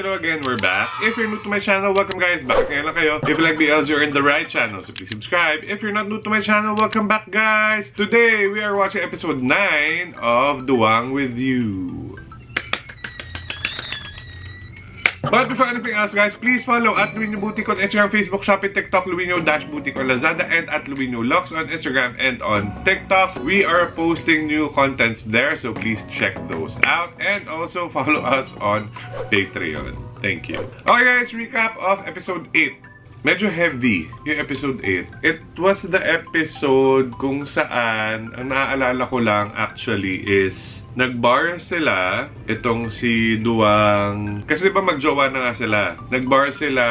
hello again, we're back. If you're new to my channel, welcome guys, bakit ngayon lang kayo? If you like BLs, you're in the right channel, so please subscribe. If you're not new to my channel, welcome back guys! Today, we are watching episode 9 of Duwang With You. But before anything else guys, please follow at Luino Boutique on Instagram, Facebook, Shopee, TikTok, Luino-Boutique on Lazada, and at Luino Lux on Instagram and on TikTok. We are posting new contents there, so please check those out. And also follow us on Patreon. Thank you. Okay guys, recap of episode 8. Medyo heavy yung episode 8. It was the episode kung saan, ang naaalala ko lang actually is, nag-bar sila, itong si Duwang. Kasi diba magjowa na nga sila. Nag-bar sila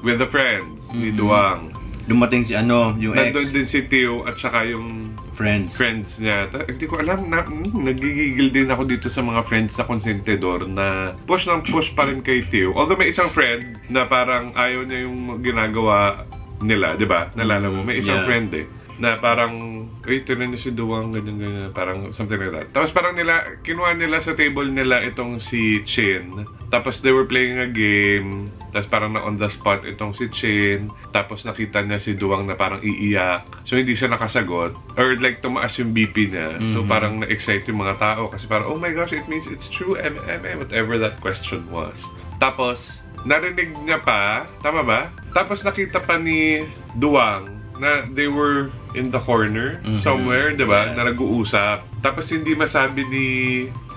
with the friends ni Duwang. Dumating si yung ex. Nandun din si Tio at saka yung friends niya. Hindi ko alam, nagigigil din ako dito sa mga friends sa konsentidor na push ng push pa rin kay Tio. Although may isang friend na parang ayaw niya yung ginagawa nila, di ba? Nalala mo, may isang friend na parang, tinan niyo si Duwang, ganyan, parang something like that. Tapos parang kinuha nila sa table nila itong si Chin. Tapos they were playing a game. Tapos parang na on the spot itong si Chin. Tapos nakita niya si Duwang na parang iiyak. So hindi siya nakasagot. Or like tumaas yung BP niya. So parang na-excite yung mga tao. Kasi parang, oh my gosh, it means it's true. Whatever that question was. Tapos, narinig niya pa. Tama ba? Tapos nakita pa ni Duwang na they were in the corner somewhere, diba? Na nag-uusap. Tapos hindi masabi ni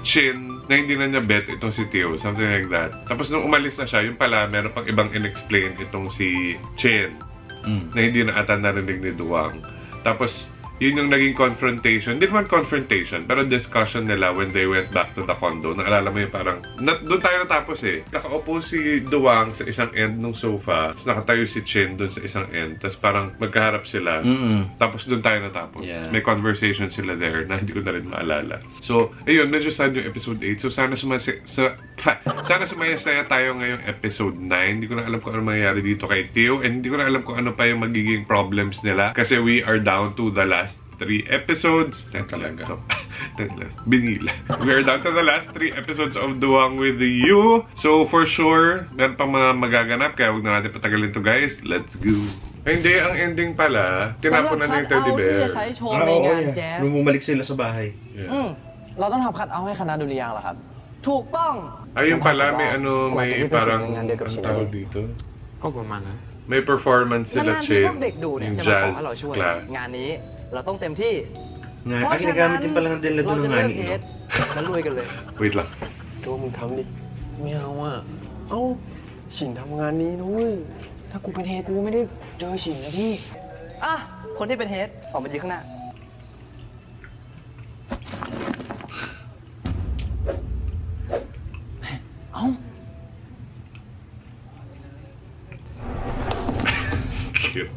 Chin na hindi na niya bet itong si Tio. Something like that. Tapos nung umalis na siya, yung pala, meron pang ibang in-explain itong si Chin na hindi na ata narinig ni Duwang. Tapos, yun yung naging confrontation. Hindi naman confrontation, pero discussion nila when they went back to the condo. Naalala mo yung parang, doon tayo natapos eh. Nakaupo si Duwang sa isang end ng sofa, tapos nakatayo si Chin doon sa isang end, tapos parang magkaharap sila. Tapos doon tayo natapos. Yeah. May conversation sila there na hindi ko na rin maalala. So, ayun, medyo sad yung episode 8. So, sana sumayasaya tayo ngayong episode 9. Hindi ko na alam kung ano mangyayari dito kay Tio, and hindi ko na alam kung ano pa yung magiging problems nila. Kasi we are down to the last 3 episodes. Talaga. Binila. We are down to the last 3 episodes of Duwang With You. So, for sure, meron pang mga magaganap. Kaya huwag na natin patagalin to guys. Let's go. Ay, hindi. Ang ending pala, tinapon na yung teddy bear. ที่จะใช้โชว์ในงานแจ๊ส Nung bumalik sila sa bahay.เราต้องทำคัทเอาท์ให้คณะดุริยางค์เหรอครับ ถูกต้อง Ayun pala, may parang, ang tawag dito? ก็ประมาณนั้น May performance sila นานๆที่ Chin. พวกเด็กดูเนี่ย Yung จะมาขอ jazz ให้เราช่วย class. งานนี้เราต้องเต็มที่ Nga, เพราะ ay ฉะนั้น nagamit din pala nila เรา doon จะ ng เลือก ngani. เฮดแล้วลุยกันเลย Wait lang. ตัวมึงทำดิไม่เอาอ่ะเอ้าฉินทำงานนี้นุ้ย ถ้ากูเป็นเฮดกูไม่ได้เจอฉินนะที่อ่ะคนที่เป็นเฮดออกมายืนข้างหน้าเอ้า Cute.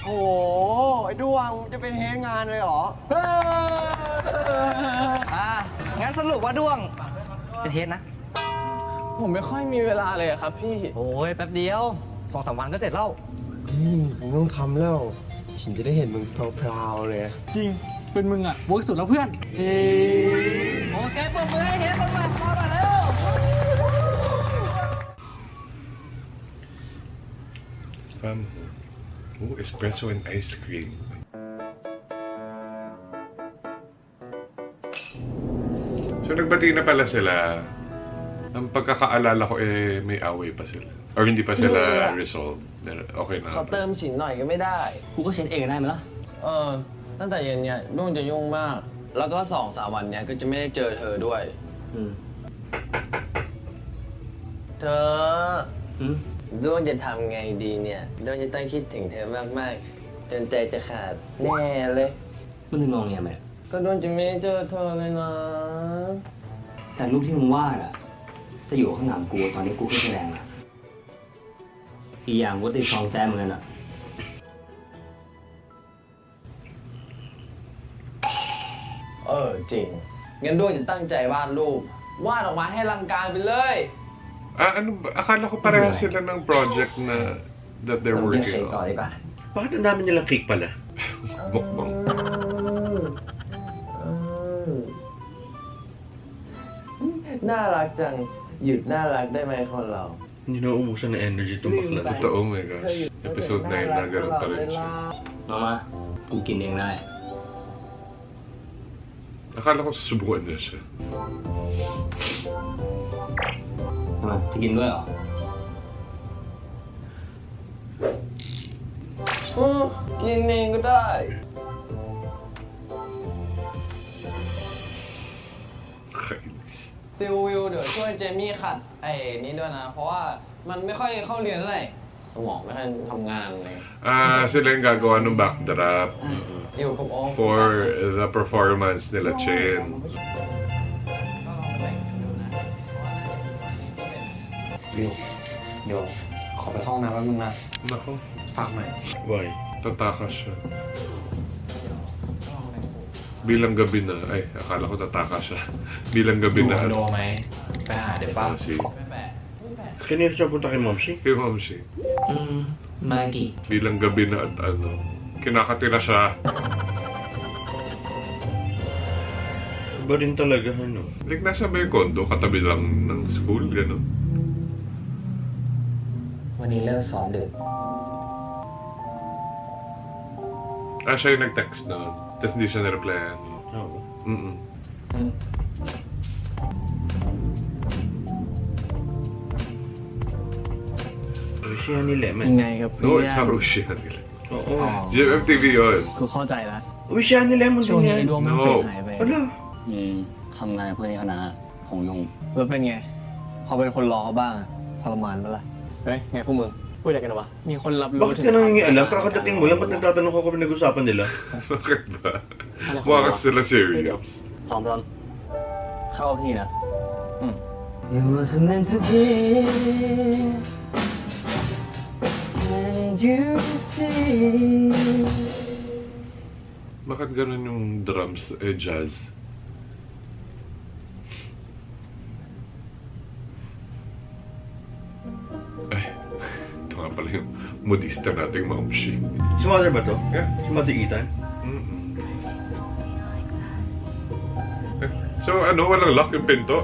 โอ้ไอ้ดวงจะเป็นเฮดงานเลยเหรอ งั้นสรุปว่าด้วงเป็นเฮดนะ ผมไม่ค่อยมีเวลาเลยอะครับพี่ โอ้ยแป๊บเดียว 2-3 วันก็เสร็จแล้ว มึงต้องทำแล้วฉินจะได้เห็นมึงพราวๆเลย จริง เป็นมึงอะเวิร์กสุดแล้วเพื่อน จริง โอเคปรบมือให้เฮดมันมาซ้อมมาแล้ว Espresso and ice cream. So, nagbati na pala sila. Ang pagkakaalala ko may away pa sila. Or hindi pa sila resolved. Okay na. ขอเติมฉินหน่อยก็ไม่ได้ กูก็เช็ดเองได้ไหมล่ะ ตั้งแต่เย็นเนี่ยนุ่งจะยุ่งมาก แล้วก็2-3 วันเนี่ยก็จะไม่ได้เจอเธอด้วย เธอด้วงจะทำไงดีเนี่ยด้วงจะต้องคิดถึงเธอมากๆ จนใจจะขาดแน่เลย มึงถึงมองไงแม่ ก็ด้วงจะไม่ได้เจอเธอเลยนะ แต่รูปที่มึงวาดอะจะอยู่ข้างหลังกูตอนนี้กูขึ้นแสดงนะอีกอย่างกูติดซองแจ้เหมือนกันอะ จริง งั้นด้วงจะตั้งใจวาดรูป วาดออกมาให้ลังการไปเลย Ano ba? Akala ko parehas sila ng project na that they're เรากินเค้ working กต่อ on. ดีกว่า Bakit ang dami nilang cake pala? Mukbang. น่ารักจัง หยุดน่ารักได้ไหมคนเรา Hindi nauubusan ng energy itong bakla. Totoo, oh my gosh. Episode 9 na ganun pa rin siya. มามากูกินเองได้ Akala ko susubukan niya siya. มาจะกินด้วยเหรอ กินเองก็ได้ Kainis. ติววิวเดี๋ยวช่วยเจมี่ขัดไอ้นี้ด้วยนะ เพราะว่ามันไม่ค่อยเข้าเรียนเท่าไหร่สมองไม่ค่อยทำงานเลย Sila yung gagawa ng backdrop อยู่กับโอม for the performance nila Chen. ก็ลองไปแบ่งกันดูนะ วิวเดี๋ยวขอไปเข้าห้องน้ำแป๊บนึงนะ Nako, ฝากหน่อย Why? tatakas siya. Bilang gabi na. Ay, akala ko tatakas siya. Bilang อ gabi ยู่ na. คอนโดไหมไปหาเดี๋ยวป้า Si Kanina siya punta kay Momshi? kay Momshi. มาดิ Bilang gabi na at ano, kinakatira siya. Iba rin talaga, ano? Like, nasa ba yung condo? Katabi lang ng school, gano'n. วันนี้เลิกสอนดึก Siya yung nag-text noon. Tapos hindi siya na-replyan. Oo. Mm-mm. Siya ni ยั Lemon. งไงกับเพื่ No, อน it's Harushi nila. Oo. GMMTV yun. กูเข้าใจแล้ว Uy, siya ni Lemon ช่วง din นี้ yan. ดวงมัน No เฟดหายไป Wala. ทำงานกับเพื่อนที่คณะคงยุ่ง แล้วเป็นไง พอเป็นคนรอเขาบ้างอะทรมานปะล่ะ เฮ้ย ไงพวกมึง พูดอะไรกันวะ มีคนรับรู้ Bakit ka nangingialam? Kakadating mo lang, ba't nagtatanong ka kung pinag-usapan nila? Bakit ba? Mukha sila serious. สองคนเข้าที่นะYou was meant to be Can you see Bakit ganun yung drums, jazz? Ay, ito nga pala yung modista nating Momshi. Si Mother ba to? Yeah. Si Mother Ethan? Mm-mm. So ano, walang lock yung pinto?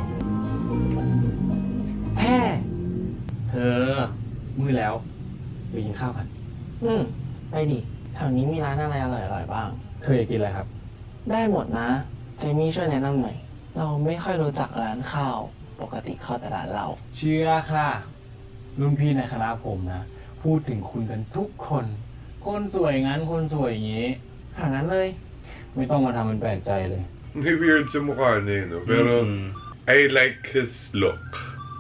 เธอมือแล้วไปกินข้าวกัน ไปดิแถวนี้มีร้านอะไรอร่อยๆบ้าง เธออยากกินอะไรครับ ได้หมดนะ เจมี่ช่วยแนะนำหน่อย เราไม่ค่อยรู้จักร้านข้าว ปกติเข้าแต่ร้านเรา เชื่อค่ะ รุ่นพี่ในคณะผมนะ พูดถึงคุณกันทุกคน คนสวยงั้นคนสวยอย่างนี้ หานั้นเลย ไม่ต้องมาทำเป็นแปลกใจเลย May weird sa mukha niya, no? Pero Mm. I like his look.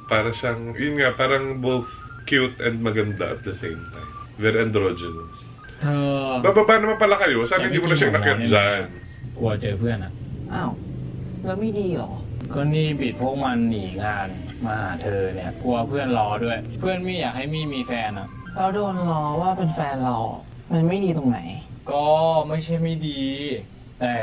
Para siyang, yun nga, parang both cute and maganda at the same time. Very androgynous. เธอ Bababa naman pala kayo. Sana hindi mo na siyang nakyat dyan. กลัวเจอเพื่อนอ่ะ อ้าว แล้วไม่ดีเหรอ ก็นี่ปิดพวกมันหนีงานมาหาเธอเนี่ย กลัวเพื่อนรอด้วย เพื่อนไม่อยากให้มี่มีแฟนอ่ะ เราโดนล้อว่าเป็นแฟนเรา มันไม่ดีตรงไหน ก็ไม่ใช่ไม่ดี แต่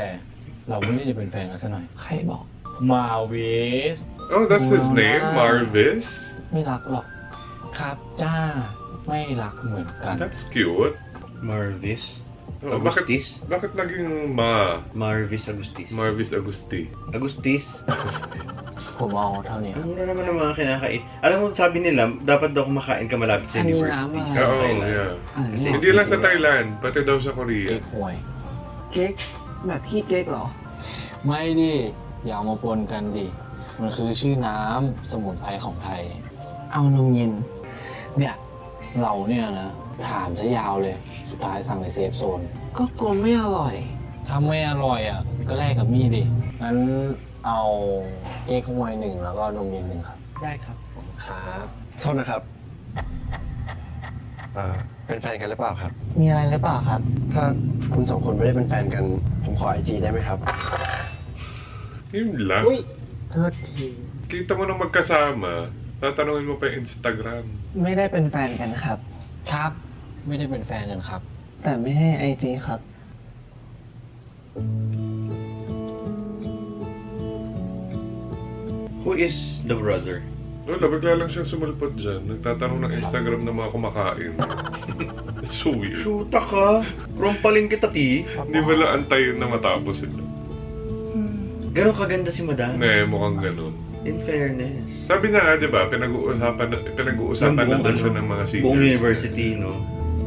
เราไม่ได้จะเป็นแฟนกันซะหน่อย ใครบอก มาวิส Oh, that's his name? Marvis? ไม่รักหรอก ครับจ้า ไม่รักเหมือนกัน That's cute. Marvis? Oh, Agustis? Bakit naging Ma? Marvis Agustis. Marvis Agusti. Agustis? ผมเอาเท่านี้ Ang mura naman ng mga kinakain. Alam mo, sabi nila, dapat daw kumakain ka malapit sa Ano university. naman? Sa Oo, Thailand. yeah. Ano? Kasi Hindi lang sa Thailand, pati daw sa Korea. เก๊กฮวย เก๊กแบบพี่เก๊กเหรอ ไม่ดิ อย่าเอามาปนกันดิ มันคือชื่อน้ำสมุนไพรของไทย เอานมเย็น เนี่ย เราเนี่ยนะ ถามซะยาวเลย สุดท้ายสั่งในเซฟโซน ก็กลัวไม่อร่อย ถ้าไม่อร่อยอ่ะ ก็แลกกับมี่ดิ งั้นเอาเก๊กฮวยหนึ่งแล้วก็นมเย็นหนึ่งครับ ได้ครับ ครับ โทษนะครับ เป็นแฟนกันหรือเปล่าครับ มีอะไรหรือเปล่าครับ ถ้าคุณสองคนไม่ได้เป็นแฟนกัน ผมขอไอจีได้ไหมครับ Yun lang. โทษที Kita mo nang magkasama, tatanungin mo pa yung Instagram. ไม่ได้เป็นแฟนกันครับ ครับ ไม่ได้เป็นแฟนกันครับ แต่ไม่ให้ไอจีครับ Who is the brother? Wala, bigla lang siyang sumulpot dyan. Nagtatanong ng Instagram ng mga kumakain. It's so weird. Shoota ka. Rompalin kita, ti. Hindi ba lang antayin na matapos ito? Ganon kaganda si Madam. Ne, mukhang ganun. In fairness. Sabi na nga, di ba, pinag-uusapan na doon siya ng mga seniors. Buong university, no?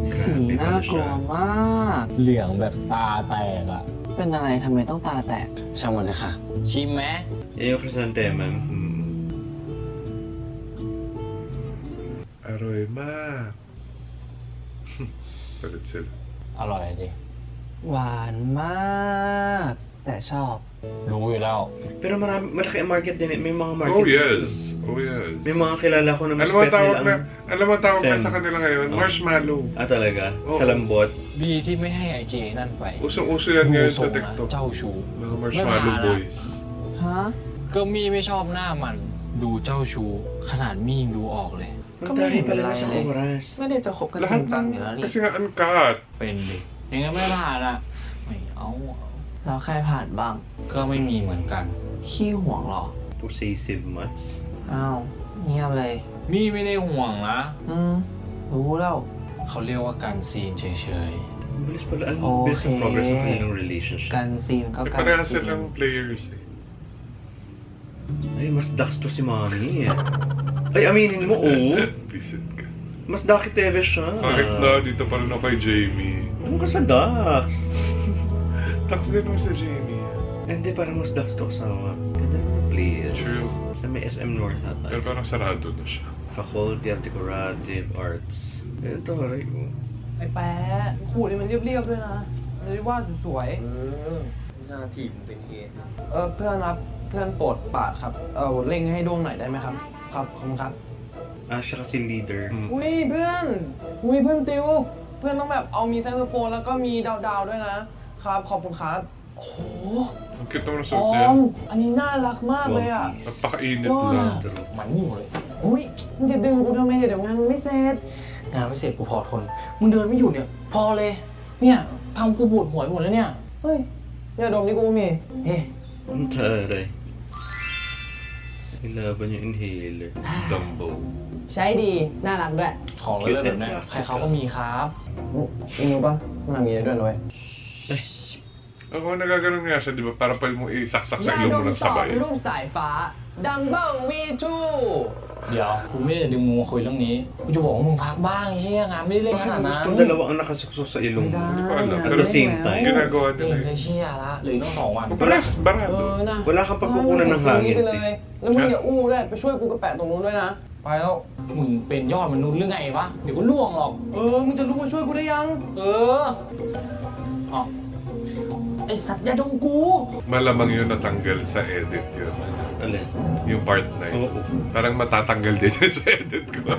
สีน่ากลัวมาก เหลืองแบบตาแตกอะ เป็นอะไรทำไมต้องตาแตก ช่างมันเลยค่ะ ชิมไหม Yan yung chrysanthemum. Aroy mาก Palit sila. อร่อยดิ หวานมาก แต่ชอบ รู้อยู่แล้ว Pero malaki ang market din. May mga market. Oh yes. Oh yes. May mga kilala ko na mas Alam mo pet tawag nila na, alam mo tawag na Fem. sa kanila ngayon? Oh. Marshmallow. talaga? Oo. Sa lambot.ดีที่ไม่ให้ไอเจนั่นไป Usong-uso yan ดู ngayon ทร sa งนะ TikTok. เจ้าชู้ Mga marshmallow ไม่ผ่านอะ boys. ฮะ ก็มี่ไม่ชอบหน้ามัน ดูเจ้าชู้ขนาดมี่ยังดูออกเลย ก็ไม่เห็นเป็นไร sa เลย oras. ไม่ได้จะคบกันจริงจังอยู่แล้วนี่ Kasi nga uncut. เป็นดิยังไงไม่ผ่านอ่ะ ไม่เอา แล้วใครผ่านบ้าง ก็ไม่มีเหมือนกัน ขี้ห่วงเหรอ Possessive much. อ้าวเงียบเลย มี่ไม่ได้ห่วงนะ รู้แล้ว เขาเรียกว่าการซีนเฉย Bilis pala. Alam mo, bilis ang progress ng kanilang relationship. กันซีนก็ Eh, กัน parehas ซีน silang players eh. Ay, mas dax to si Mami. Ay, aminin mo, Visit ka. Mas daki TV siya. Bakit na? Dito pa rin ako kay Jamie. Ano ka sa dax? Tax din mo sa Jamie. Hindi, parang mas dax to kasama. Ganda naman, please. True. Sa may SM North ata. Pero parang sarado na siya. Faculty of Decorative Arts. Ganun to, right? ไอ้แป๊ะขูดนี่มันเรียบๆด้วยนะมันจะวาดสวย หน้าทีมเป็นเหตุ เพื่อนครับ เพื่อนโปรดปาดครับ เร่งให้ดวงหน่อยได้ไหมครับ ครับ ขอบคุณครับ Ah, siya kasi leader. Mm. อุ้ยเพื่อนติว เพื่อนต้องแบบเอามีแซกโซโฟนแล้วก็มีดาวๆด้วยนะ ครับ ขอบคุณครับ โอ้โห Ang cute naman ng อ suot อ niya. ม อันนี้น่ารักมากเลยอ่ะ Napakainit Yun lang. ๆ มันมู่เลย อุ้ยมึงจะดึงกูทำไมเดี๋ยวงานมันไม่เสร็จ งานไม่เสร็จกูพอทน มึงเดินไม่อยู่เนี่ย พอเลย เนี่ยทำกูปวดหัวไปหมดแล้วเนี่ย เฮ้ยยาดมที่กูมี เฮ้ Ang taray. Nilaban yung inhaler. Dumbo. ใช้ดี น่ารักด้วย ของเรื่องแบบเนี้ยใครเขาก็มีครับ มึงรู้ปะมันมีด้วยด้วย Ako, nagaganon nga siya, di ba? Para pwede mo isaksak sa ยา ilong ด mo ม ng ตอบ sabay. รูปสายฟ้า ดัมเบิลวีทู เดี๋ยวกูไม่ได้ดึงมึงมาคุยเรื่องนี้ กูจะบอกว่ามึงพักบ้างไอ้เชี่ยงานไม่ได้เล่นข Bakit นาด mo นั้น gustong dalawa ang nakasuksok sa ilong mo? Hindi ko alam. At Pero the same time. ginagawa เล่ nila นไอ้ eh. เชี่ยละเหลืออกต้อง2 วัน Paras, barado. นะ Wala kang pagkukunan ng hangin. ไปเลย แล้วมึงอย่าอู้ด้วย ไปช่วยกูกระแปะตรงนู้นด้วยนะ ไปแล้ว มึงเป็นยอดมนุษย์หรือไงวะ เดี๋ยวกูล่วงหรอก มึงจะลุกมาช่วยกูได้ยัง เอออ๋อไอสัตว์อย่าดมกู Malamang yun natanggal sa edit yun. Alin? Yung part 9. Oo. Parang matatanggal din yun sa edit ko.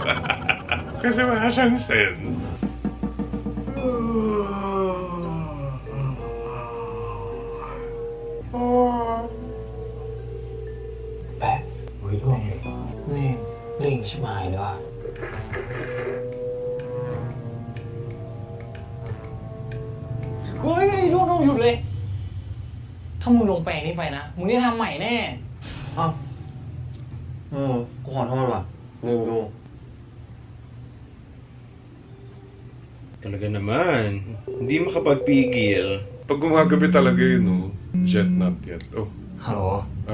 Kasi wala siyang sense. Oh. แปะโอ้ยดวงเลยนี่เล่งชิบหายเลยว่ะเฮ้ยดวงหยุดเลย ถ้ามึงลงแปลงนี้ไปนะ มึงได้ทำใหม่แน่ กูขอโทษว่ะลืมดู Talaga naman. Hindi makapagpigil. Pag gumagabi talaga yun, no? Jet not yet. Oh, ฮัลโหล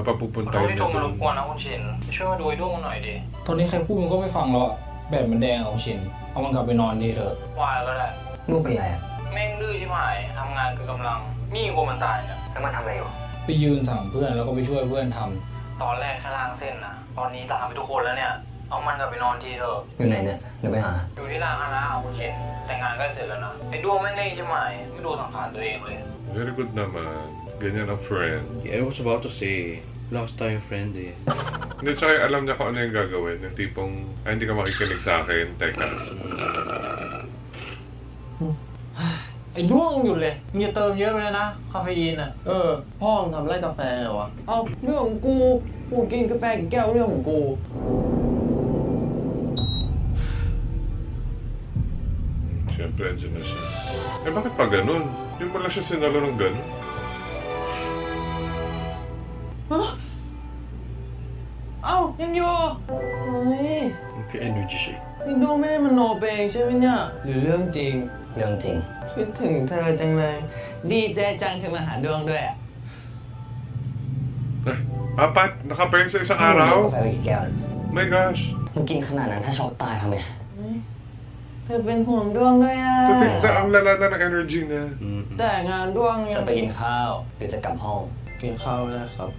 papupuntahin ที่ niya โทรมา doon. รบกวนนะคุณชินช่วยมาดูไอ้ด้วงหน่อยดิ ตอนนี้ใครพูดมันก็ไม่ฟังแล้วอะแบตมันแดงอะคุณชิน เอามันกลับไปนอนดีเถอะว่าแล้วแหละ ลูกเป็นไรอ่ะ แม่งดื้อชิบหายทำงานคือกำลังนี่กลัวมันตายเนี่ย แล้วมันทำอะไรอยู่ ไปยืนสั่งเพื่อนแล้วก็ไปช่วยเพื่อนทำตอนแรกแค่ล้างเส้นนะตอนนี้ตามไปทุกคนแล้วเนี่ย เอามันกลับไปนอนทีเถอะ อยู่ไหนเนี่ยเดี๋ยวไปหา อยู่ที่ร้านคณะเอาคุณชินแต่งานใกล้เสร็จแล้วนะไอ้ด้วงแม่งเล่นใช่ไหมไม่ดูสังขารตัวเองเลย Very good naman. Ganyan ang friend. Yeah, I was about to say, last time friend eh. Hindi, tsaka alam niya kung ano yung gagawin. Yung tipong, hindi ka makikinig sa akin. Teka. ไอ้ด้วงหยุดเลยมึงอย่าเติมเยอะไปเลยนะคาเฟอีนอ่ะ พ่อมึงทำไรกาแฟเหรอวะ เอาเรื่องของกู กูกินกาแฟกี่แก้วเรื่องของกู Siyempre, andyan na siya. Eh, bakit pa ganun? Hindi mo lang siya sinalo ng ganun. Ơ, ยังอยู่ energy siya. นี่ดวงไม่ได้มโนไปเองใช่ไหมเนี่ยหรือเรื่องจริง เรื่องจริง คิดถึงเธอจังเลย ดีใจจังที่มาหาดวงด้วยอะ Apat, nakapain sa isang มึงเอา araw. กาแฟไปกี่แก้ว My gosh. มึงกินขนาดนั้นถ้าช็อกตายทำไง เธอเป็นห่วงดวงด้วยอ่ะ So, tignan ang lala na ng energy niya. แต่งานดวงยั จะ ง ไปกินข้าวหรือจะกลับห้อง กินข้าวนะครับ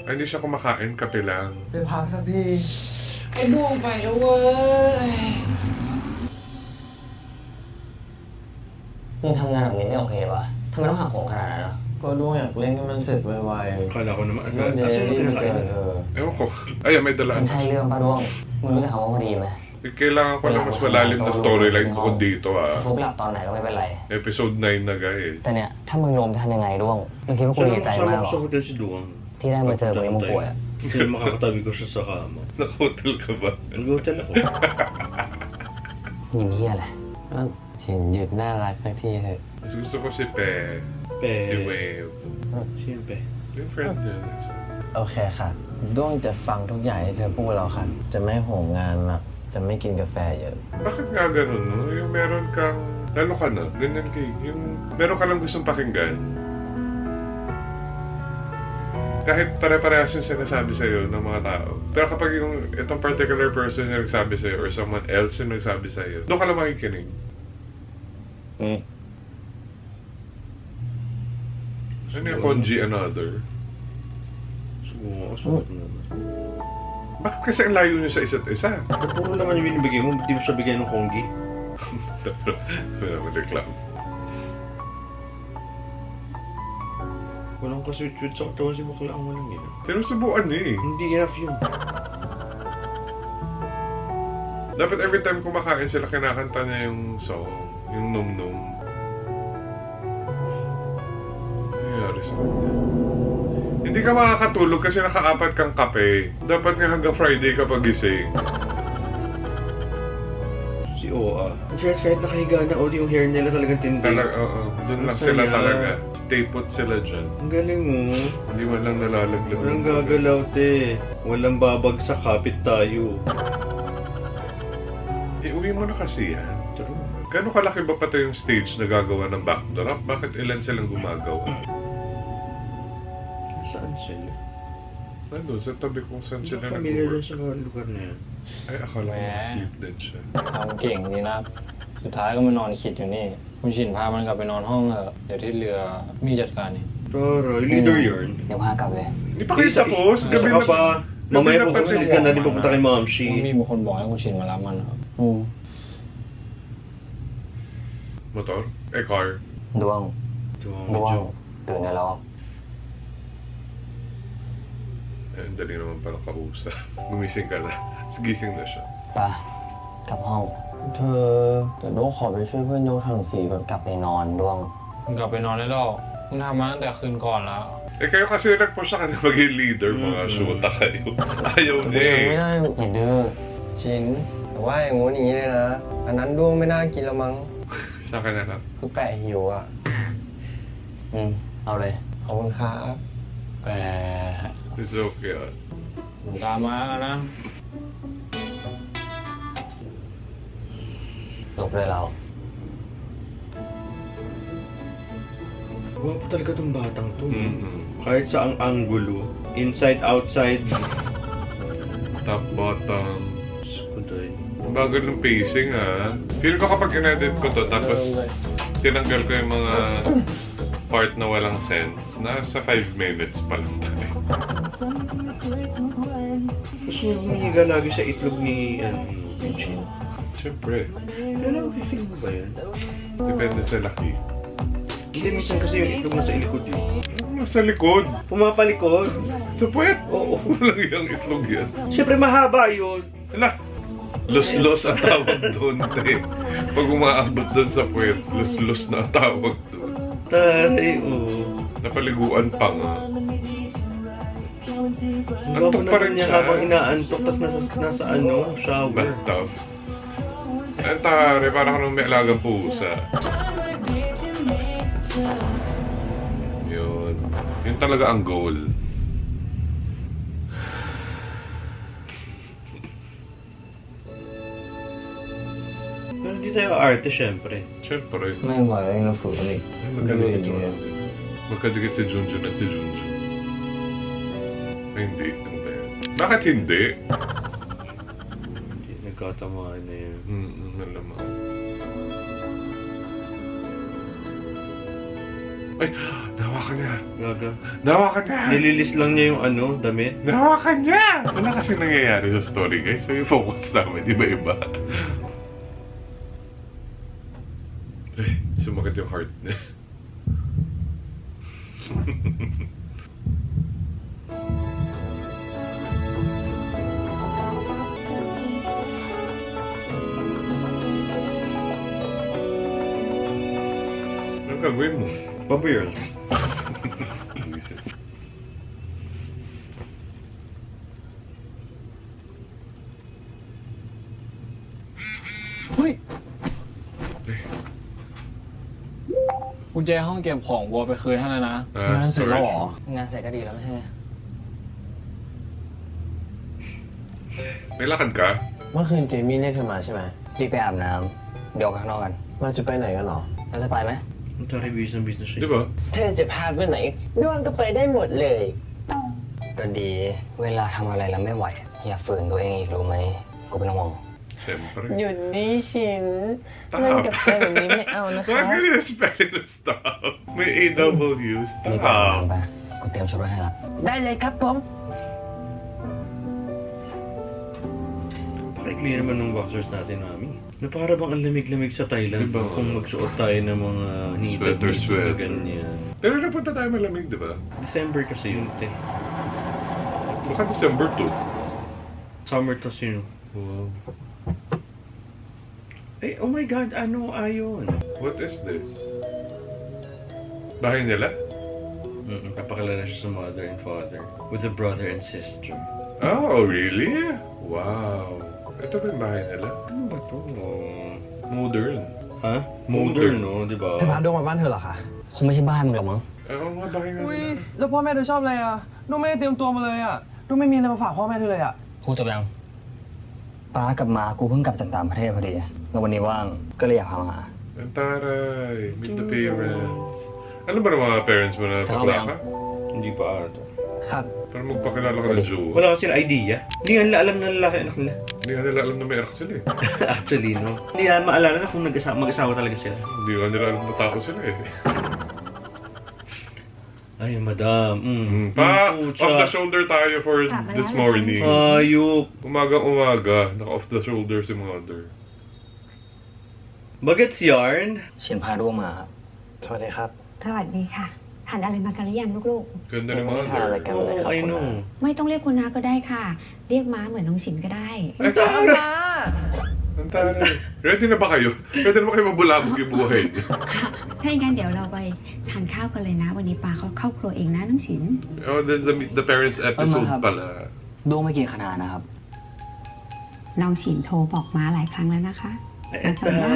Ay, hindi siya kumakain, kape lang. ไปพักสักทีไอ้ดวงไปแล้วเว้ย มึงทำงานแบบนี้ไม่โอเคปะทำไมต้องหักโหมขนาดนั้นอ่ะ ก็ดวงอยากเล่นให้มันเสร็จไว Akala ko naman, ๆก็เดี๋ยวรีบไปเจอเธอ Ewan ko. Ay, may มั dala. นใช่เรื่องปะด้วง มึงรู้จักคำว่าพอดีไหม Kailangan ko lang mas malalim na storyline ko dito จะฟุกหลับตอนไหนก็ไม่เป็นไร Episode 9 na guys. แต่เนี่ย ถ้ามึงลมจะทำยังไงด้วง มึงคิดว่ากูดีใจมากหรอ sa hotel si Duwang. ที่ได้มาเจอคนนี้มึงป่วยอะ Kasi makakatabi ko siya sa kama. Naka-hotel ka ba? Nag-hotel ako. ยิ้มเฮียอะไร ฉินหยุดน่ารักสักทีเถอะ Mas gusto ko si Pe. Si Wave. Siyempre. Yung friend niya. โอเคค่ะด้วงจะฟังทุกอย่างที่เธอพูดแล้วค่ะ จะไม่โหมงานหนักจะไม่กินกาแฟเยอะ Bakit nga ganun, no? Yung meron kang... Lalo ka na, ganyan kay... Yung meron ka lang gustong pakinggan. Kahit pare-parehas yung sinasabi sa'yo ng mga tao. Pero kapag yung itong particular person yung nagsabi sa'yo or someone else yung nagsabi sa'yo, doon ka lang makikinig. Ano yung Konji Another? Sumunod naman. Bakit kasi ang layo niyo sa isa't isa? Puro naman yung binibigay mo, hindi mo siya bigay ng konggi. Wala mo reklamo. Walang kasweet-sweet sa katawan si bakla ang walang yun. Sinusubuan niya eh. Hindi enough yun. Dapat every time kumakain sila, kinakanta niya yung song. Yung num-num. Ano nangyari sa kanya? Hindi ka makakatulog kasi nakaapat kang kape. Dapat nga hanggang Friday ka pagising. Si Oa. Ang friends, kahit nakahiga na, yung hair nila talagang tindi. Oo. Doon lang Ang sila saya. talaga. Stay put sila dyan. Ang galing mo. Hindi man lang nalalaglag. Walang gagalaw, te. Walang babagsak, kapit tayo. Uwi mo na kasi yan. True. Gano'ng kalaki ba pati yung stage na gagawa ng backdrop? Bakit ilan silang gumagawa? Saan sila? Nandun, sa tabi kung saan sila Familiar nag-work. din sa mga lugar na yan. Ay, akala ko sleep din siya. ทำเก่งดีนะ สุดท้ายก็มานอนคิดอยู่นี่ คุณฉินพามันกลับไปนอนห้องเถอะเดี๋ยวที่เหลือมีจัดการเอง Taray, leader yarn. เดี๋ยวพากลับเลย Hindi pa kayo tapos? Isa Gabi ka na pa. Mamaya po kasi ka na, di pupunta kay Ma'am มัน Shi. มีคนบอกให้คุณฉินมารับมันนะครับ Motor? Eh, car? ดวง Duwang, ดวง medyo. ตื่นได้แล้ว Eh, ang dali naman pala kausap. Gumising ka na. Gising na siya. ไปกลับห้อง เธอเดี๋ยวด้วงขอไปช่วยเพื่อนยกถังสีก่อน กลับไปนอนดวง มึงกลับไปนอนได้แล้วมึงทำมาตั้งแต่คืนก่อนแล้ว Eh, kayo kasi nag-push na kayo maging leader, mga shoota kayo. Ayaw niya ยังไม่ eh. ได้ อย่าดื้อ ชินแต่ว่าอย่างงู้นอย่างนี้เลยนะ อันนั้นด้วงไม่น่ากินแล้วมั้ง Sa akin na lang. คือแปะหิวอ่ะ เอาเลย ขอบคุณครับ แต่ It's okay. มึงตามมาแล้วนะ จบเลยเรา Gwapo talaga tong batang to. Mm-hmm. Kahit sa ang anggulo, inside, outside. Top, bottom. Kuday. Ang bagal ng pacing ah. Feel ko kapag in-edit ko to, tapos tinanggal ko yung mga part na walang sense. Nasa 5 minutes pa lang tayo. Gusto niya humihiga lagi sa itlog ni Chin. Siyempre. Kailan feel mo ba yan? Depende sa laki. Hindi, minsan kasi yung itlog nasa likod yun. Sa likod. Pumapalikod. Sa puwet. Oo. Walang yung itlog yan. Siyempre mahaba yun. Ala. Los-los ang tawag doon, te. Pag umaabot doon sa puwet, los-los na ang tawag doon. Taray, oo. Napaliguan pa nga. Ang Antok gwapo pa rin naman niya siya. habang inaantok, tas nasa shower. Bathtub. Ang tare, parang nung may alagang pusa. Yun. Yun talaga ang goal. Hindi tayo arte, syempre. Siyempre. ไม่ไหวนะฝืนอีก Ay, magkadikit si Junjun at si Junjun. Ay, hindi. Ano ba yan? Bakit hindi? Nagkatamaan na yun. Malamang. Ay, nahawakan niya. Gaga. Nahawakan niya. Nililis lang niya yung ano, damit. Nahawakan niya. Wala kasi nangyayari sa story, guys. So, yung focus namin, iba-iba. Ay, sumakit yung heart niya. Anong gagawin mo? Pabirls. Isip. Uy! กุญแจห้องเก็บของวัวไปคืนท่านแล้วนะ Ah, งานเสร็จแล้วเหรอ งานเสร็จก็ดีแล้วไม่ใช่ไง May lakad ka? เมื่อคืนเจมี่เรียกเธอมาใช่ไหม รีบไปอาบน้ำเดี๋ยวออกไปข้างนอกกัน เราจะไปไหนกันหรอ เราจะไปไหม Ang tari business Di ba? เธอจะพาไปไหนด้วงก็ไปได้หมดเลย ก็ดีเวลาทำอะไรแล้วไม่ไหว อย่าฝืนตัวเองอีกรู้ไหมกูเป็นห่วง Siyempre. หยุดดิชิน Stop. เล่นกับเธอแบบนี้ไม่เอานะคะ Wag ka rin spelling na stop. May AW. รีบไปอาบ Stop. น้ำไปกูเตรียมชุดไว้ให้ละ ได้เลยครับผม Pakikli naman ng boxers natin, Mami. Na para bang ang lamig-lamig sa Thailand Diba? kung magsuot tayo ng mga Sweater, na sweater. ganyan. Pero napunta tayo malamig, di ba? December kasi yun, te. Baka December 2. Summer to sino. Wow. Eh, oh my God, ano ayon? What is this? Bahay nila? Napakilala siya sa mother and father. With a brother and sister. Oh, really? Wow. Ito ba yung bahay nila? Ano ba to? Modern. Ha? Modern. Modern, no? Di ba? เธอพาดวงมาบ้านเธอเหรอคะ คงไม่ใช่บ้านมึงหรอกมั้ง Oo nga, bahay nga อุ้ย nila. แล้วพ่อแม่เธอชอบอะไรอ่ะนุ่มไม่ได้เตรียมตัวมาเลยอ่ะนุ่มไม่มีอะไรมาฝากพ่อแม่เธอเลยอ่ะ คงจบยังป้ากับมากูเพิ่งกลับจากต่างประเทศพอดีแล้ววันนี้ว่างก็เลยอยากพามาหา Ang taray. Meet the parents. Ano ba ng mga parents mo na Tsaka bakla ba ka? Hindi pa ata. ครับ Para magpakilala ka ng Jew. Wala kasi idea. Hindi nga nila alam na lalaki anak nila. Hindi nga nila alam na may anak sila eh. Actually, no? Hindi na maalala na kung mag-asawa talaga sila. Hindi nga nila alam na tao sila eh. Ay, madam. Off the shoulder tayo for this morning. Ayop. Umaga, naka off the shoulder si mother. Bagets yarn? เชียนพาด้วงมาครับ สวัสดีครับ สวัสดีค่ะทานอะไรมากันหรือยังลูก Ganda ni May halaga mother. ka. Oh, I know. ๆ ไม่ต้องเรียกคุณน้าก็ได้ค่ะ เรียกม้าเหมือนน้องฉินก็ได้ Ay, tara! Ang taray. Ready na ba kayo? Ready na ba kayo mabulabog yung buhay niyo? ถ้าอย่างนั้นเดี๋ยวเราไปทานข้าวกันเลยนะ วันนี้ปาเขาเข้าครัวเองนะน้องฉิน Oh, there's the parents episode Mahab. pala. ด้วงไม่กินขนาดนะครับ น้องฉินโทรบอกม้าหลายครั้งแล้วนะคะมาจำได้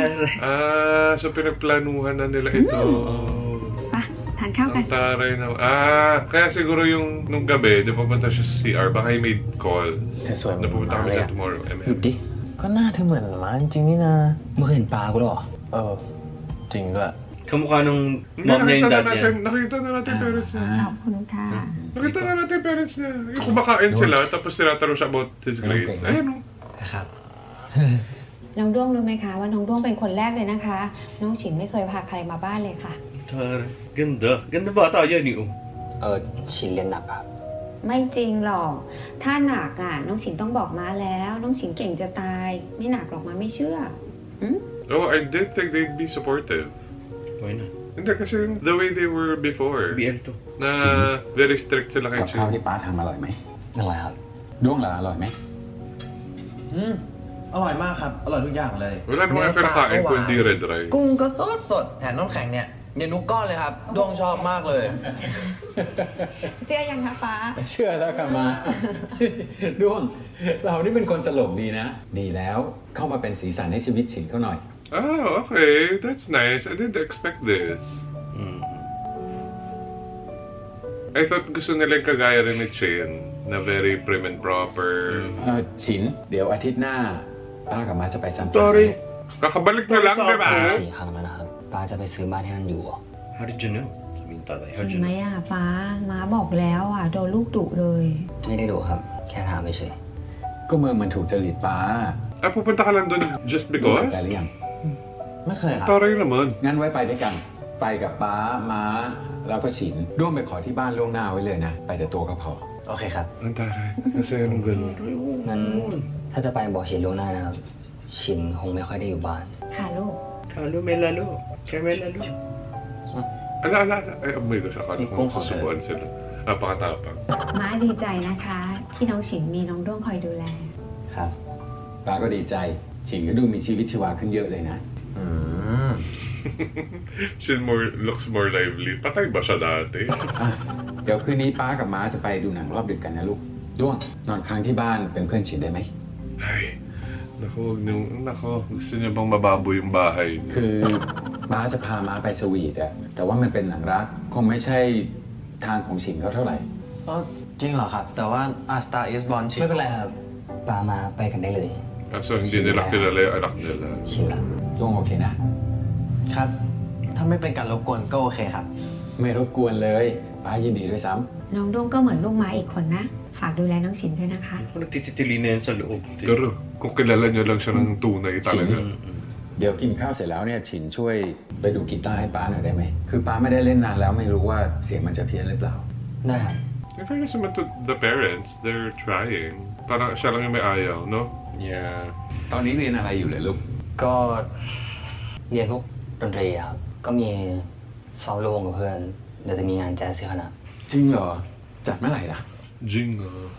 Ah, so pinagplanuhan na nila ito. ปะทานข้าวกัน Ang taray na. Kaya siguro yung nung gabi, di pupunta siya sa CR, baka yung made call. เธอสวยเหมื Na อน pupunta ม้า kami เลย dyan อ่ะ tomorrow. หยุดดิ ก็หน้าเธอเหมือนม้าจริงๆนี่นะ เมื่อเคยเห็นปลากูแล้วเหรอ เออ จริงด้วย Kamukha nung Hindi, mom niya yung dad niya. nakita na natin yung parents niya. ขอบคุณค่ะ Nakita na natin yung parents niya. Yung kumakain sila, tapos tinatanong siya about his grades. Ayun o. ครับ น้องด้วงรู้ไหมคะว่าน้องด้วงเป็นคนแรกเลยนะคะ น้องฉินไม่เคยพาใครมาบ้านเลยค่ะ Taray. Ganda. Ganda bata yan eh. Oh. ชินเรียนหนักครับ ไม่จริงหรอก ถ้าหนักอ่ะ น้องฉินต้องบอกม้าแล้ว น้องฉินเก่งจะตาย ไม่หนักหรอกม้าไม่เชื่อ Oh, I did think they'd be supportive. Why na? Hindi kasi the way they were before. BL to. Na very strict sila kay กับข้าว Chu. ที่ป้าทำอร่อยไหม อร่อยครับ ด้วงล่ะอร่อยไหม อร่อยมากครับ อร่อยทุกอย่างเลย Wala naman kayo kinakain ko hindi red rice. กุ้งก็สดสดแถมน้ำแข็งเนี่ยเย็นทุกก้อนเลยครับดวงชอบมากเลย เชื่อยังคะป้า เชื่อแล้วค่ะมา ด้วง เรานี่เป็นคนตลกดีนะ ดีแล้วเข้ามาเป็นสีสันให้ชีวิตฉินเขาหน่อย Oh, okay. That's nice. I didn't expect this. I thought gusto nilang kagaya rin ni Chin na very prim and proper. ฉิน เดี๋ยวอาทิตย์หน้า ป้ากับมาจะไปซันฟราน Sorry. Kakabalik na lang, di ba? 4 ครั้งแล้วนะครับป้าจะไปซื้อบ้านให้มันอยู่เหรอ How did you know? I mean, Tata, how เห็ did น you ไหม know? อ่ะป้าม้าบอกแล้วอ่ะโดนลูกดุเลย ไม่ได้ดูครับ แค่ถามเฉย ก็เมืองมันถูกจริตป้า Ah, pupunta ka lang doon just ดูเค because? ยไปหรือยัง ไม่เคยครับ Taray naman. งั้นไว้ไปด้วยกัน ไปกับป้าม้าแล้วก็ฉินร่วมไปขอที่บ้านล่วงหน้าไว้เลยนะ ไปแต่ตัวก็พอ โอเคครับ Ang taray. Kasi anong ganun? ๆงั้นถ้าจะไปบอกชินล่วงหน้านะครับ ชินคงไม่ค่อยได้อยู่บ้าน ค่ะลูก Kalo, may lalo. Kaya may lalo. Ala. Ay, oh my gosh, akala ko susubuan sila. Napakatapang. ม้าดีใจนะคะ ที่น้องฉินมีน้องด้วงคอยดูแล ครับ ป้าก็ดีใจ ฉินก็ดูมีชีวิตชีวาขึ้นเยอะเลยนะ She looks more lively. Patay ba siya dati? อ่ะเดี๋ยวคืนนี้ป้ากับม้าจะไปดูหนังรอบดึกกันนะลูก ด้วง นอนค้างที่บ้านเป็นเพื่อนฉินได้ไหม Ay, naku, nako, gusto niya bang mababo yung bahay niyo? คือม้าจะพาม้าไปสวีทอะแต่ว่ามันเป็นหนังรัก คงไม่ใช่ทางของฉินเขาเท่าไหร่ อ๋อจริงเหรอครับ แต่ว่า A Star Is Born ชิ ไม่เป็นไรครับป้ามาไปกันได้เลย Ah, so hindi nila kilala yung anak nila. ชินละ ด้วงโอเคนะ ครับ ถ้าไม่เป็นการรบกวนก็โอเคครับ ไม่รบกวนเลย ป้ายินดีด้วยซ้ำ น้องด้วงก็เหมือนลูกม้าอีกคนนะ ฝากดูแลน้องฉินด้วยนะคะ Ako nagtititili na yan sa loob. Pero kung kilala niyo lang siya ng tunay talaga. เดี๋ยวกินข้าวเสร็จแล้วเนี่ยฉินช่วยไปดูกีตาร์ให้ป้าหน่อยได้ไหม คือป้าไม่ได้เล่นนานแล้วไม่รู้ว่าเสียงมันจะเพี้ยนหรือเปล่า ได้ครับ In fairness naman to the parents, they're trying. Parang siya lang yung may ayaw, no? Yeah. ตอนนี้เรียนอะไรอยู่เลยลูก ก็เรียนพวกดนตรีครับ ก็มีซ้อมระวงกับเพื่อน เดี๋ยวจะมีงานแจ๊สที่คณะ จริงเหรอ จัดเมื่อไหร่ล่ะ Jing,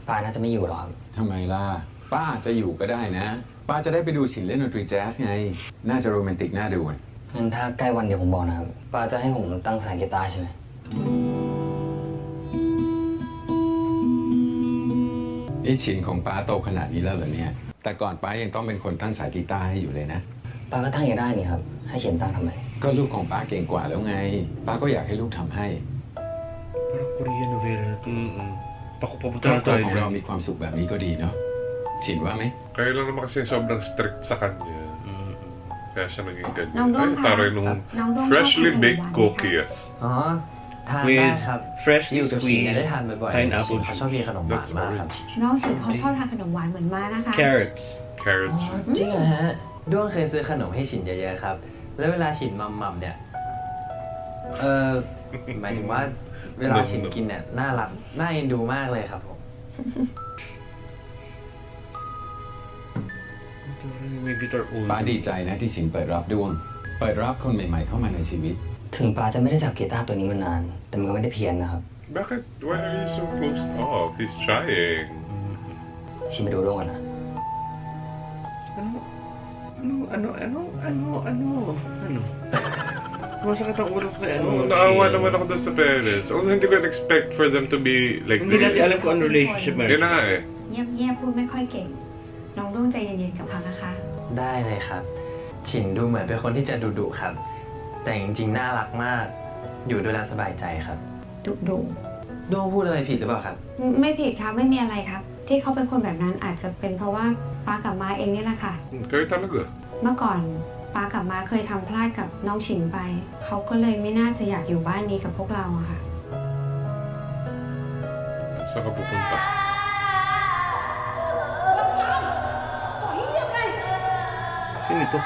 ป้าน่าจะไม่อยู่หรอกครับ ทำไมล่ะ ป้าอาจจะอยู่ก็ได้นะ ป้าจะได้ไปดูฉินเล่นดนตรีแจ๊สไง น่าจะโรแมนติกน่าดูอะ งั้นถ้าใกล้วันเดี๋ยวผมบอกนะครับ ป้าจะให้ผมตั้งสายกีตาร์ใช่ไหม นี่ฉินของป้าโตขนาดนี้แล้วเหรอเนี่ย แต่ก่อนป้ายังต้องเป็นคนตั้งสายกีตาร์ให้อยู่เลยนะ ป้าก็ตั้งอย่างได้นี่ครับ ให้เขียนตั้งทำไม ก็ลูกของป้าเก่งกว่าแล้วไง ป้าก็อยากให้ลูกทำให้ Parang Korean novela na to. Pakupapunta ครอ na บครัว tayo ของเรา dyan. มีความสุขแบบนี้ก็ดีเนาะ ฉินว่าไหม kaya lang naman kasi sobrang strict sa kanya. Kaya siya naging ganyan. Nang doon Ay, ka. taray nung Nang doon freshly siya kay baked Taiwan, cookies. อ๋อ ทาน With ได้ครับ fresh อยู่กับชินเนี่ย squeezed ได้ทานบ่อยๆ pineapple ชินเขาชอบกินขนมหวาน That's มากครับ orange. น้องฉินเขาชอบทานขนมหวานเหมือนม้านะคะ Carrots. อ๋ Carrot อ juice. จริงเหรอฮะ ด้วงเคยซื้อขนมให้ฉินเยอะๆครับ แล้วเวลาฉินมัมๆเนี่ย หมายถึงว่าเวลาฉินกินเนี่ยน่ารัก น่าเอ็นดูมากเลยครับผม May guitar old. ป้าดีใจนะที่ฉินเปิดรับด้วง เปิดรับคนใหม่ๆเข้ามาในชีวิต ถึงป้าจะไม่ได้จับกีตาร์ตัวนี้มานาน แต่มันก็ไม่ได้เพี้ยนนะครับ Bakit? Why are you so closed off? He's trying. ชินไปดูด้วยก่อนนะ Ano? Masakit ang ulo ko eh. Oh, naawa naman ako doon sa parents. Although hindi ko expect for them to be like Hindi this. natin alam kung ano relationship meron. Yun na nga eh. เงียบๆพูดไม่ค่อยเก่ง น้องด้วงใจเย็นๆกับเขานะคะ ได้เลยครับ ฉินดูเหมือนเป็นคนที่จะดุๆครับ แต่จริงๆน่ารักมาก อยู่ดูแลสบายใจครับ ดุ ด้วงพูดอะไรผิดหรือเปล่าครับ ไม่ผิดครับไม่มีอะไรครับ ที่เขาเป็นคนแบบนั้นอาจจะเป็นเพราะว่าป้ากับม้าเองนี่แหละค่ะ Kayo talaga. เมื่อก่อนป้ากับม้าเคยทำพลาดกับน้องฉินไป เขาก็เลยไม่น่าจะอยากอยู่บ้านนี้กับพวกเราอะค่ะ Saan ka pupunta? Sino ito?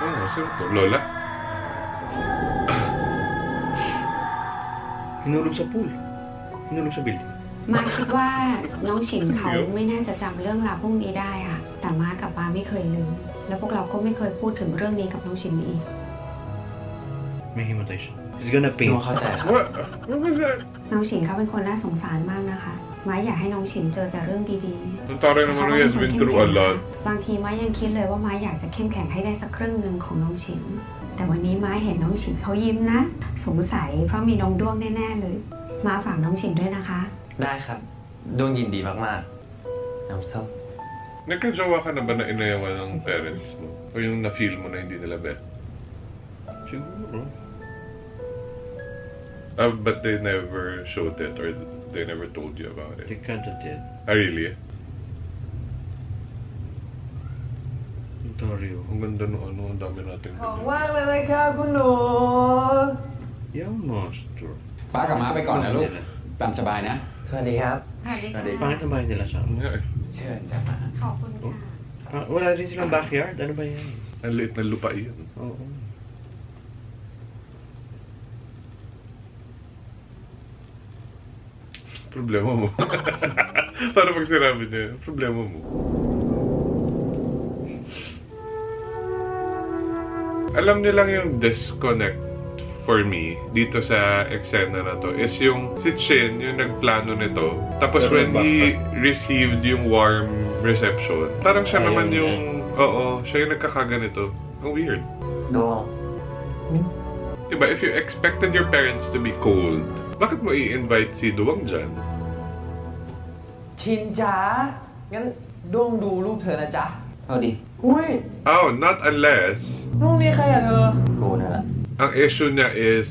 Oh, sino to? Lola? Hinulog sa pool. Hinulog sa building. ม้าคิดว่าน้องฉินเขาไม่น่าจะจำเรื่องราวพวกนี้ได้ค่ะ แต่ม้ากับป้าไม่เคยลืม แล้วพวกเราก็ไม่เคยพูดถึงเรื่องนี้กับน้องฉินอีก May himatay siya. He's gonna ด้ paint. วงเข้าใจครับ What was that? น้องฉินเขาเป็นคนน่าสงสารมากนะคะ ม้าอยากให้น้องฉินเจอแต่เรื่องดี Ang ๆ taray แต่ naman เขา he ก็เป็น has คน been เข้ม through แข็ a งนะคะ lot. บางทีม้ายังคิดเลยว่าม้าอยากจะเข้มแข็งให้ได้สักครึ่งหนึ่งของน้องฉิน แต่วันนี้ม้าเห็นน้องฉินเขายิ้มนะ สงสัยเพราะมีน้องด้วงแน่ๆเลย ม้าฝากน้องฉินด้วยนะคะ ได้ครับ ด้วงยินดีมากๆ น้ำส้ม Nagka-jowa ka na ba na inayawan ng parents mo? O yung na-feel mo na hindi nila bet? Siguro. But they never showed it or they never told you about They it? kinda did. Ah, really? Ontario. Ang ganda ng ano, ang dami natin. ของว่างเลยนะครับคุณหนู Young master. ป้ากับม้าไปก่อนนะลูก ตามสบายนะ สวัสดีครับ สวัสดีค่ะ Pangit ang bahay nila sa amin. Nga eh. เชิญจ้ะมา ขอบคุณค่ะ Wala rin silang backyard. Ano ba yan? Ang liit na lupa yun. Oo. Problema mo. Para pag sinabi niya, problema mo. Alam niyo lang yung disconnect for me dito sa eksena na to is yung si Chin, yung nagplano nito. Tapos Pero when he received yung warm reception, parang siya Ayaw naman niya. yung, oo, siya yung nagkakaganito. Ang weird. No. Diba, if you expected your parents to be cold, bakit mo i-invite si Duwang dyan? ชินจ๋า งั้นด้วงดูรูปเธอนะจ๊ะ เอาดิ อุ้ย Oh, not unless รูปนี้ใครอะเธอ กูนั่นแหละ ang issue niya is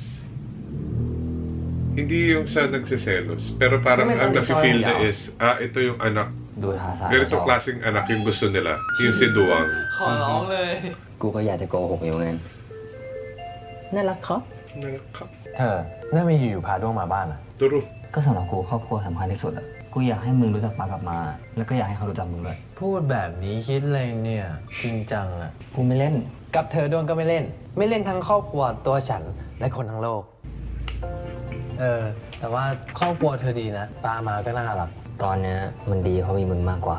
hindi yung siya nagsiselos. Pero parang Kami ang tayo nafe-feel sa niya kanya. is, ito yung anak. ดูท่าทาง Ganito klaseng anak yung gusto nila. Yung si Duwang. ขอร้องเลย กูก็อยากจะโกหกอยู่เหมือนกัน น่ารักครับ Nakaka- เธอน่ามีอยู่ๆพาด้วงมาบ้านอะ Turo. ก็สำหรับกูครอบครัวสำคัญที่สุดอ่ะ กูอยากให้มึงรู้จักปากับมา แล้วก็อยากให้เขารู้จักมึงด้วย พูดแบบนี้คิดอะไรเนี่ย จริงจังอะ กูไม่เล่น กับเธอด้วงก็ไม่เล่น ไม่เล่นทั้งครอบครัวตัวฉันและคนทั้งโลก แต่ว่าครอบครัวเธอดีนะปามาก็น่ารัก ตอนเนี้ยมันดีเพราะมีมึงมากกว่า